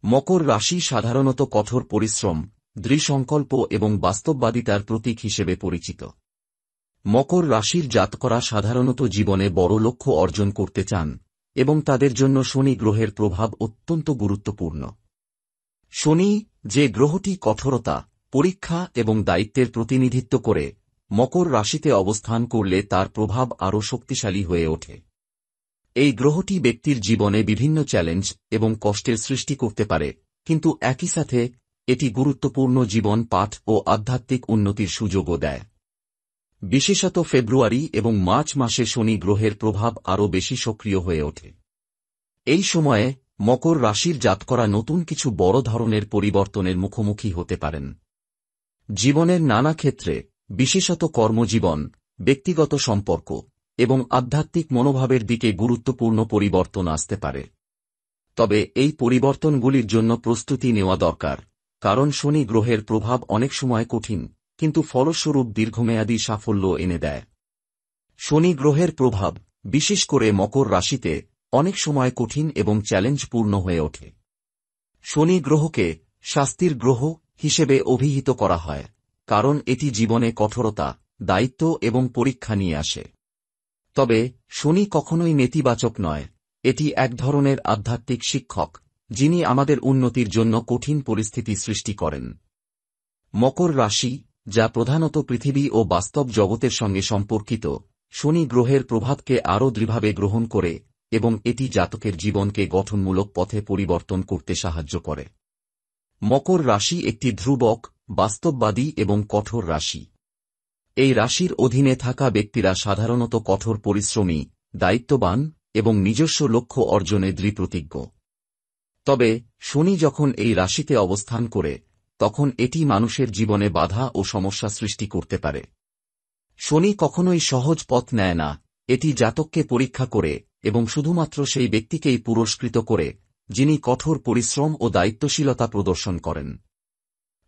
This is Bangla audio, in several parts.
মকর রাশি সাধারণত কঠোর পরিশ্রম, দৃঢ়সংকল্প এবং বাস্তববাদিতার প্রতীক হিসেবে পরিচিত। মকর রাশির জাতকরা সাধারণত জীবনে বড় লক্ষ্য অর্জন করতে চান এবং তাদের জন্য শনি গ্রহের প্রভাব অত্যন্ত গুরুত্বপূর্ণ। শনি, যে গ্রহটি কঠোরতা, পরীক্ষা এবং দায়িত্বের প্রতিনিধিত্ব করে, মকর রাশিতে অবস্থান করলে তার প্রভাব আরও শক্তিশালী হয়ে ওঠে। এই গ্রহটি ব্যক্তির জীবনে বিভিন্ন চ্যালেঞ্জ এবং কষ্টের সৃষ্টি করতে পারে, কিন্তু একই সাথে এটি গুরুত্বপূর্ণ জীবন পাঠ ও আধ্যাত্মিক উন্নতির সুযোগও দেয়। বিশেষত ফেব্রুয়ারি এবং মার্চ মাসে শনি গ্রহের প্রভাব আরও বেশি সক্রিয় হয়ে ওঠে। এই সময়ে মকর রাশির জাতকরা নতুন কিছু বড় ধরনের পরিবর্তনের মুখোমুখি হতে পারেন। জীবনের নানা ক্ষেত্রে, বিশেষত কর্মজীবন, ব্যক্তিগত সম্পর্ক এবং আধ্যাত্মিক মনোভাবের দিকে গুরুত্বপূর্ণ পরিবর্তন আসতে পারে। তবে এই পরিবর্তনগুলির জন্য প্রস্তুতি নেওয়া দরকার, কারণ শনি গ্রহের প্রভাব অনেক সময় কঠিন, কিন্তু ফলস্বরূপ দীর্ঘমেয়াদী সাফল্য এনে দেয়। শনি গ্রহের প্রভাব, বিশেষ করে মকর রাশিতে, অনেক সময় কঠিন এবং চ্যালেঞ্জপূর্ণ হয়ে ওঠে। শনি গ্রহকে শাস্তির গ্রহ হিসেবে অভিহিত করা হয়, কারণ এটি জীবনে কঠোরতা, দায়িত্ব এবং পরীক্ষা নিয়ে আসে। তবে শনি কখনোই নেতিবাচক নয়, এটি এক ধরনের আধ্যাত্মিক শিক্ষক, যিনি আমাদের উন্নতির জন্য কঠিন পরিস্থিতি সৃষ্টি করেন। মকর রাশি, যা প্রধানত পৃথিবী ও বাস্তব জগতের সঙ্গে সম্পর্কিত, শনি গ্রহের প্রভাবকে আরও দৃঢ়ভাবে গ্রহণ করে এবং এটি জাতকের জীবনকে গঠনমূলক পথে পরিবর্তন করতে সাহায্য করে। মকর রাশি একটি ধ্রুবক, বাস্তববাদী এবং কঠোর রাশি। এই রাশির অধীনে থাকা ব্যক্তিরা সাধারণত কঠোর পরিশ্রমী, দায়িত্ববান এবং নিজস্ব লক্ষ্য অর্জনে দৃঢ়প্রতিজ্ঞ। তবে শনি যখন এই রাশিতে অবস্থান করে, তখন এটি মানুষের জীবনে বাধা ও সমস্যা সৃষ্টি করতে পারে। শনি কখনোই সহজ পথ নেয় না, এটি জাতককে পরীক্ষা করে এবং শুধুমাত্র সেই ব্যক্তিকেই পুরস্কৃত করে, যিনি কঠোর পরিশ্রম ও দায়িত্বশীলতা প্রদর্শন করেন।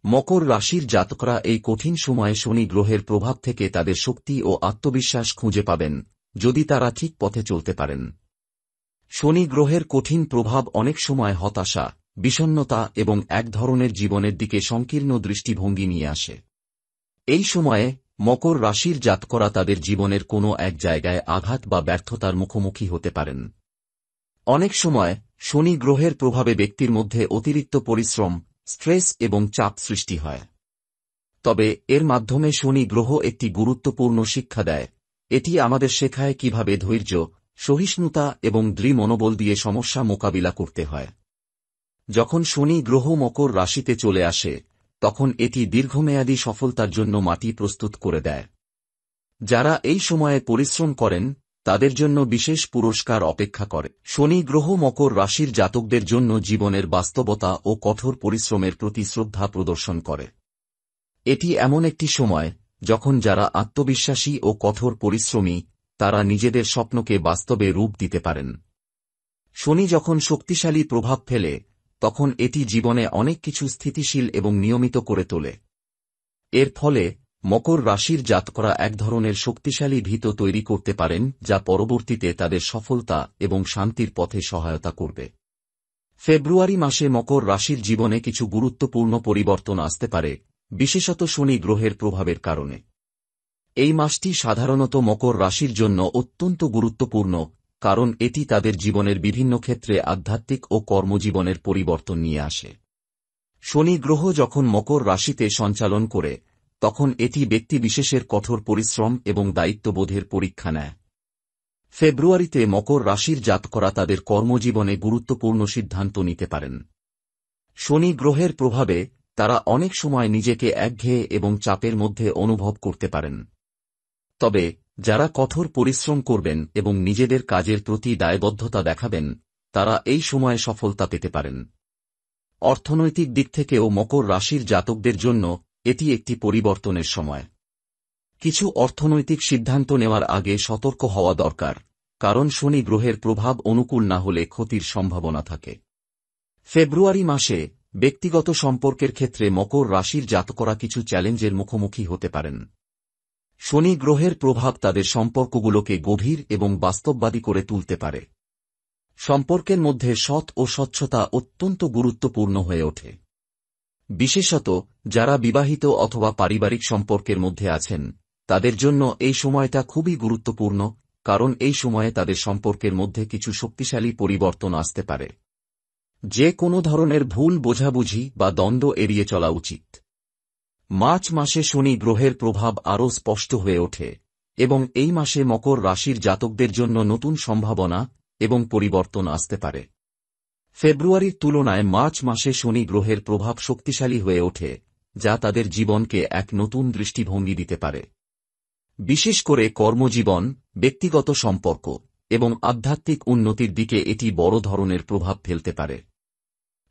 মকর রাশির জাতকরা এই কঠিন সময়ে শনি গ্রহের প্রভাব থেকে তাদের শক্তি ও আত্মবিশ্বাস খুঁজে পাবেন, যদি তারা ঠিক পথে চলতে পারেন। শনি গ্রহের কঠিন প্রভাব অনেক সময় হতাশা, বিষণ্ণতা এবং এক ধরনের জীবনের দিকে সংকীর্ণ দৃষ্টিভঙ্গি নিয়ে আসে। এই সময়ে মকর রাশির জাতকরা তাদের জীবনের কোনো এক জায়গায় আঘাত বা ব্যর্থতার মুখোমুখি হতে পারেন। অনেক সময় শনি গ্রহের প্রভাবে ব্যক্তির মধ্যে অতিরিক্ত পরিশ্রম, স্ট্রেস এবং চাপ সৃষ্টি হয়। তবে এর মাধ্যমে শনি গ্রহ একটি গুরুত্বপূর্ণ শিক্ষা দেয়। এটি আমাদের শেখায় কিভাবে ধৈর্য, সহিষ্ণুতা এবং দৃঢ় মনোবল দিয়ে সমস্যা মোকাবিলা করতে হয়। যখন শনি গ্রহ মকর রাশিতে চলে আসে, তখন এটি দীর্ঘমেয়াদী সফলতার জন্য মাটি প্রস্তুত করে দেয়। যারা এই সময়ে পরিশ্রম করেন, তাদের জন্য বিশেষ পুরস্কার অপেক্ষা করে। শনি গ্রহ মকর রাশির জাতকদের জন্য জীবনের বাস্তবতা ও কঠোর পরিশ্রমের প্রতি শ্রদ্ধা প্রদর্শন করে। এটি এমন একটি সময় যখন যারা আত্মবিশ্বাসী ও কঠোর পরিশ্রমী, তারা নিজেদের স্বপ্নকে বাস্তবে রূপ দিতে পারেন। শনি যখন শক্তিশালী প্রভাব ফেলে, তখন এটি জীবনে অনেক কিছু স্থিতিশীল এবং নিয়মিত করে তোলে। এর ফলে মকর রাশির জাতকরা এক ধরনের শক্তিশালী ভিত তৈরি করতে পারেন, যা পরবর্তীতে তাদের সফলতা এবং শান্তির পথে সহায়তা করবে। ফেব্রুয়ারি মাসে মকর রাশির জীবনে কিছু গুরুত্বপূর্ণ পরিবর্তন আসতে পারে, বিশেষত শনি গ্রহের প্রভাবের কারণে। এই মাসটি সাধারণত মকর রাশির জন্য অত্যন্ত গুরুত্বপূর্ণ, কারণ এটি তাদের জীবনের বিভিন্ন ক্ষেত্রে আধ্যাত্মিক ও কর্মজীবনের পরিবর্তন নিয়ে আসে। শনি গ্রহ যখন মকর রাশিতে সঞ্চালন করে, তখন এটি ব্যক্তিবিশেষের কঠোর পরিশ্রম এবং দায়িত্ববোধের পরীক্ষা নেয়। ফেব্রুয়ারিতে মকর রাশির জাতকরা তাদের কর্মজীবনে গুরুত্বপূর্ণ সিদ্ধান্ত নিতে পারেন। শনি গ্রহের প্রভাবে তারা অনেক সময় নিজেকে একঘেয়ে এবং চাপের মধ্যে অনুভব করতে পারেন। তবে যারা কঠোর পরিশ্রম করবেন এবং নিজেদের কাজের প্রতি দায়বদ্ধতা দেখাবেন, তারা এই সময়ে সফলতা পেতে পারেন। অর্থনৈতিক দিক থেকেও মকর রাশির জাতকদের জন্য এটি একটি পরিবর্তনের সময়। কিছু অর্থনৈতিক সিদ্ধান্ত নেওয়ার আগে সতর্ক হওয়া দরকার, কারণ শনি গ্রহের প্রভাব অনুকূল না হলে ক্ষতির সম্ভাবনা থাকে। ফেব্রুয়ারি মাসে ব্যক্তিগত সম্পর্কের ক্ষেত্রে মকর রাশির জাতকরা কিছু চ্যালেঞ্জের মুখোমুখি হতে পারেন। শনি গ্রহের প্রভাব তাদের সম্পর্কগুলোকে গভীর এবং বাস্তববাদী করে তুলতে পারে। সম্পর্কের মধ্যে সৎ ও স্বচ্ছতা অত্যন্ত গুরুত্বপূর্ণ হয়ে ওঠে। বিশেষত যারা বিবাহিত অথবা পারিবারিক সম্পর্কের মধ্যে আছেন তাদের জন্য এই সময়টা খুবই গুরুত্বপূর্ণ, কারণ এই সময়ে তাদের সম্পর্কের মধ্যে কিছু শক্তিশালী পরিবর্তন আসতে পারে। যে কোনো ধরনের ভুল বোঝাবুঝি বা দ্বন্দ্ব এড়িয়ে চলা উচিত। মার্চ মাসে শনি গ্রহের প্রভাব আরও স্পষ্ট হয়ে ওঠে এবং এই মাসে মকর রাশির জাতকদের জন্য নতুন সম্ভাবনা এবং পরিবর্তন আসতে পারে। ফেব্রুয়ারির তুলনায় মার্চ মাসে শনি গ্রহের প্রভাব শক্তিশালী হয়ে ওঠে, যা তাদের জীবনকে এক নতুন দৃষ্টিভঙ্গি দিতে পারে। বিশেষ করে কর্মজীবন, ব্যক্তিগত সম্পর্ক এবং আধ্যাত্মিক উন্নতির দিকে এটি বড় ধরনের প্রভাব ফেলতে পারে।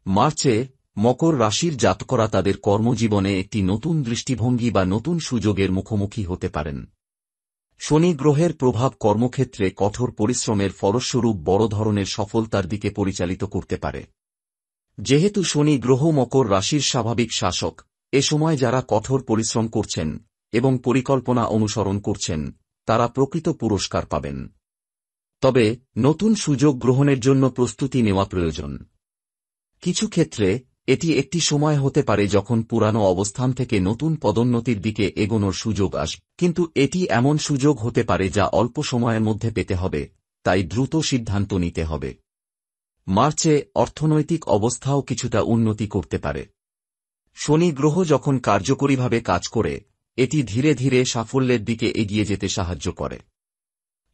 মার্চে মকর রাশির জাতকরা তাদের কর্মজীবনে একটি নতুন দৃষ্টিভঙ্গি বা নতুন সুযোগের মুখোমুখি হতে পারেন। শনি গ্রহের প্রভাব কর্মক্ষেত্রে কঠোর পরিশ্রমের ফলস্বরূপ বড় ধরনের সফলতার দিকে পরিচালিত করতে পারে। যেহেতু শনি গ্রহ মকর রাশির স্বাভাবিক শাসক, এ সময় যারা কঠোর পরিশ্রম করছেন এবং পরিকল্পনা অনুসরণ করছেন তারা প্রকৃত পুরস্কার পাবেন। তবে নতুন সুযোগ গ্রহণের জন্য প্রস্তুতি নেওয়া প্রয়োজন। কিছু ক্ষেত্রে এটি একটি সময় হতে পারে যখন পুরানো অবস্থান থেকে নতুন পদোন্নতির দিকে এগোনোর সুযোগ আসবে, কিন্তু এটি এমন সুযোগ হতে পারে যা অল্প সময়ের মধ্যে পেতে হবে, তাই দ্রুত সিদ্ধান্ত নিতে হবে। মার্চে অর্থনৈতিক অবস্থাও কিছুটা উন্নতি করতে পারে। শনি গ্রহ যখন কার্যকরীভাবে কাজ করে এটি ধীরে ধীরে সাফল্যের দিকে এগিয়ে যেতে সাহায্য করে।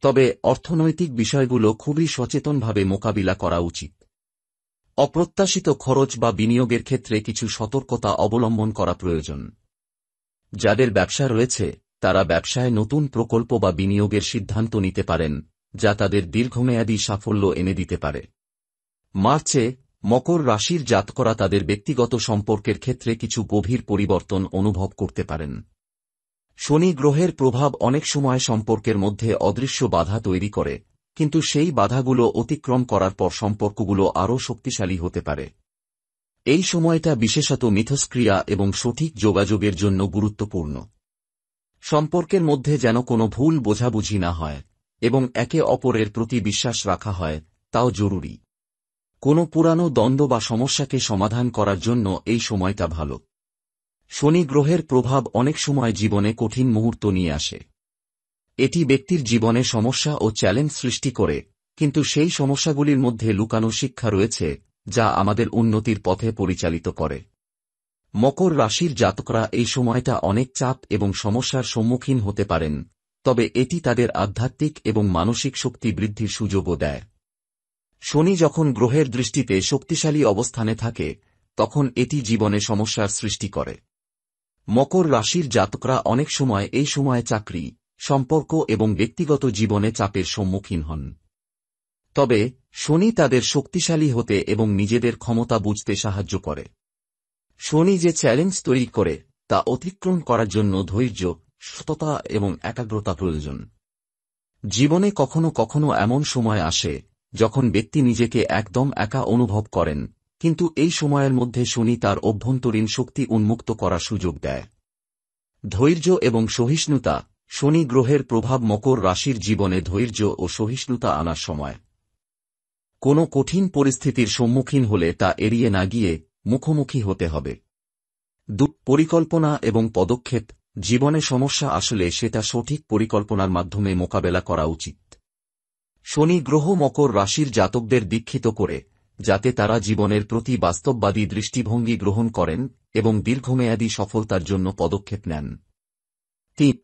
তবে অর্থনৈতিক বিষয়গুলো খুবই সচেতনভাবে মোকাবিলা করা উচিত। অপ্রত্যাশিত খরচ বা বিনিয়োগের ক্ষেত্রে কিছু সতর্কতা অবলম্বন করা প্রয়োজন। যাদের ব্যবসা রয়েছে তারা ব্যবসায় নতুন প্রকল্প বা বিনিয়োগের সিদ্ধান্ত নিতে পারেন, যা তাদের দীর্ঘমেয়াদী সাফল্য এনে দিতে পারে। মার্চে মকর রাশির জাতকরা তাদের ব্যক্তিগত সম্পর্কের ক্ষেত্রে কিছু গভীর পরিবর্তন অনুভব করতে পারেন। শনি গ্রহের প্রভাব অনেক সময় সম্পর্কের মধ্যে অদৃশ্য বাধা তৈরি করে, কিন্তু সেই বাধাগুলো অতিক্রম করার পর সম্পর্কগুলো আরও শক্তিশালী হতে পারে। এই সময়টা বিশেষত মিথস্ক্রিয়া এবং সঠিক যোগাযোগের জন্য গুরুত্বপূর্ণ। সম্পর্কের মধ্যে যেন কোনো ভুল বোঝাবুঝি না হয় এবং একে অপরের প্রতি বিশ্বাস রাখা হয়, তাও জরুরি। কোনো পুরানো দ্বন্দ্ব বা সমস্যাকে সমাধান করার জন্য এই সময়টা ভালো। শনি গ্রহের প্রভাব অনেক সময় জীবনে কঠিন মুহূর্ত নিয়ে আসে। এটি ব্যক্তির জীবনে সমস্যা ও চ্যালেঞ্জ সৃষ্টি করে, কিন্তু সেই সমস্যাগুলির মধ্যে লুকানো শিক্ষা রয়েছে যা আমাদের উন্নতির পথে পরিচালিত করে। মকর রাশির জাতকরা এই সময়টা অনেক চাপ এবং সমস্যার সম্মুখীন হতে পারেন, তবে এটি তাদের আধ্যাত্মিক এবং মানসিক শক্তি বৃদ্ধির সুযোগও দেয়। শনি যখন গ্রহের দৃষ্টিতে শক্তিশালী অবস্থানে থাকে তখন এটি জীবনে সমস্যার সৃষ্টি করে। মকর রাশির জাতকরা অনেক সময় এই সময়ে চাকরি, সম্পর্ক এবং ব্যক্তিগত জীবনে চাপের সম্মুখীন হন। তবে শনি তাদের শক্তিশালী হতে এবং নিজেদের ক্ষমতা বুঝতে সাহায্য করে। শনি যে চ্যালেঞ্জ তৈরি করে তা অতিক্রম করার জন্য ধৈর্য, সততা এবং একাগ্রতা প্রয়োজন। জীবনে কখনো কখনো এমন সময় আসে যখন ব্যক্তি নিজেকে একদম একা অনুভব করেন, কিন্তু এই সময়ের মধ্যে শনি তার অভ্যন্তরীণ শক্তি উন্মুক্ত করার সুযোগ দেয়। ধৈর্য এবং সহিষ্ণুতা। শনি গ্রহের প্রভাব মকর রাশির জীবনে ধৈর্য ও সহিষ্ণুতা আনার সময়। কোনো কঠিন পরিস্থিতির সম্মুখীন হলে তা এড়িয়ে না গিয়ে মুখোমুখি হতে হবে। পরিকল্পনা এবং পদক্ষেপ। জীবনে সমস্যা আসলে সেটা সঠিক পরিকল্পনার মাধ্যমে মোকাবেলা করা উচিত। শনি গ্রহ মকর রাশির জাতকদের দীক্ষিত করে, যাতে তারা জীবনের প্রতি বাস্তববাদী দৃষ্টিভঙ্গি গ্রহণ করেন এবং দীর্ঘমেয়াদী সফলতার জন্য পদক্ষেপ নেন।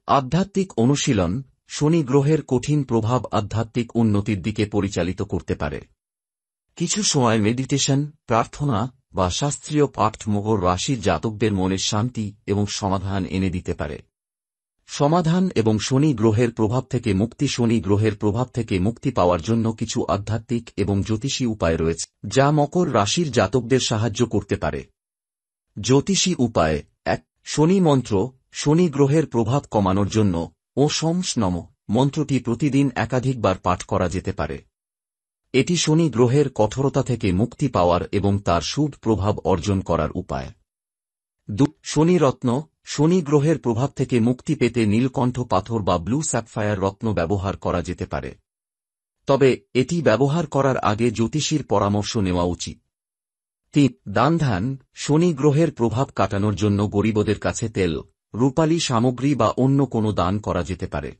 আধ্যাত্মিক অনুশীলন। শনি গ্রহের কঠিন প্রভাব আধ্যাত্মিক উন্নতির দিকে পরিচালিত করতে পারে। কিছু সময় মেডিটেশন, প্রার্থনা বা শাস্ত্রীয় পাঠ মকর রাশির জাতকদের মনের শান্তি এবং সমাধান এনে দিতে পারে। সমাধান এবং শনি গ্রহের প্রভাব থেকে মুক্তি। শনি গ্রহের প্রভাব থেকে মুক্তি পাওয়ার জন্য কিছু আধ্যাত্মিক এবং জ্যোতিষী উপায় রয়েছে যা মকর রাশির জাতকদের সাহায্য করতে পারে। জ্যোতিষী উপায় ১. শনি মন্ত্র। শনি গ্রহের প্রভাব কমানোর জন্য ওম নমঃ মন্ত্রটি প্রতিদিন একাধিকবার পাঠ করা যেতে পারে। এটি শনি গ্রহের কঠোরতা থেকে মুক্তি পাওয়ার এবং তার শুভ প্রভাব অর্জন করার উপায়। ২. শনি রত্ন। শনি গ্রহের প্রভাব থেকে মুক্তি পেতে নীলকণ্ঠ পাথর বা ব্লু স্যাফায়ার রত্ন ব্যবহার করা যেতে পারে। তবে এটি ব্যবহার করার আগে জ্যোতিষীর পরামর্শ নেওয়া উচিত। ৩. দান ধ্যান। শনি গ্রহের প্রভাব কাটানোর জন্য গরিবদের কাছে তেল, রূপালী সামগ্রী বা অন্য কোনো দান করা যেতে পারে।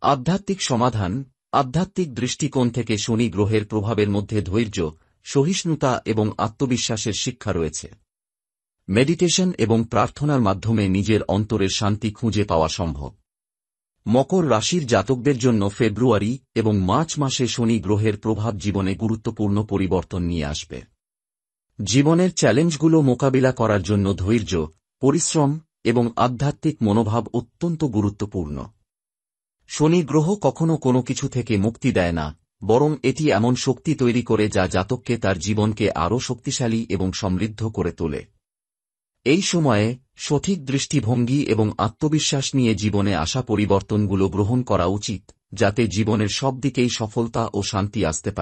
আধ্যাত্মিক সমাধান। আধ্যাত্মিক দৃষ্টিকোণ থেকে শনি গ্রহের প্রভাবের মধ্যে ধৈর্য, সহিষ্ণুতা এবং আত্মবিশ্বাসের শিক্ষা রয়েছে। মেডিটেশন এবং প্রার্থনার মাধ্যমে নিজের অন্তরের শান্তি খুঁজে পাওয়া সম্ভব। মকর রাশির জাতকদের জন্য ফেব্রুয়ারি এবং মার্চ মাসে শনি গ্রহের প্রভাব জীবনে গুরুত্বপূর্ণ পরিবর্তন নিয়ে আসবে। জীবনের চ্যালেঞ্জগুলো মোকাবিলা করার জন্য ধৈর্য, পরিশ্রম এবং আধ্যাত্মিক মনোভাব অত্যন্ত গুরুত্বপূর্ণ। শনি গ্রহ কখনো কোনো কিছু থেকে মুক্তি দেয় না, বরং এটি এমন শক্তি তৈরি করে যা জাতককে তার জীবনকে আরও শক্তিশালী এবং সমৃদ্ধ করে তোলে। এই সময়ে সঠিক দৃষ্টিভঙ্গি এবং আত্মবিশ্বাস নিয়ে জীবনে আসা পরিবর্তনগুলো গ্রহণ করা উচিত, যাতে জীবনের সব দিকেই সফলতা ও শান্তি আসতে পারে।